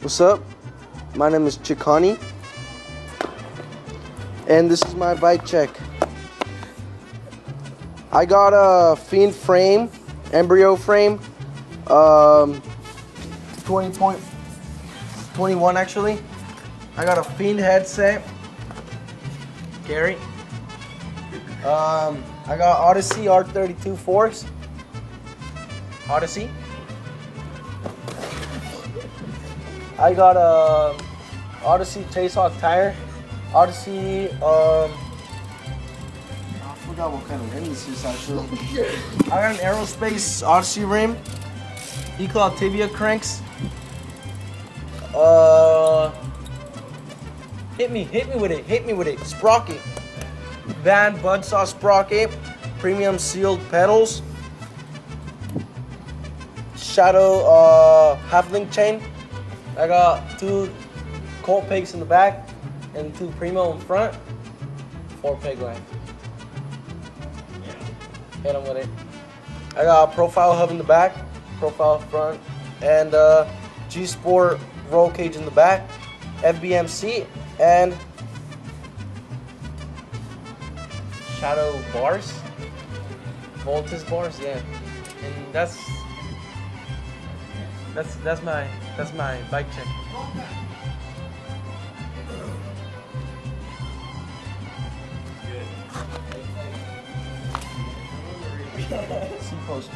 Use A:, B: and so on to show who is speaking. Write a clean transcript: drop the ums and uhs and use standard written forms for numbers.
A: What's up? My name is Chikani, and this is my bike check. I got a Fiend frame, Embryo frame, 20.21 actually. I got a Fiend headset, Gary. I got Odyssey R32 forks, Odyssey. I got a Odyssey Chasehawk tire, Odyssey. I forgot what kind of rim this is actually. I got an Aerospace Odyssey rim, E-Claw tibia cranks. Hit me with it, sprocket. Van Budsaw sprocket, premium sealed pedals. Shadow half-link chain. I got 2 Colt pegs in the back and 2 Primo in front. 4 peg length. Hit them with it. I got a profile hub in the back, profile front, and G-Sport roll cage in the back, FBMC, and Shadow bars, Voltus bars, yeah. And that's my bike check. See post.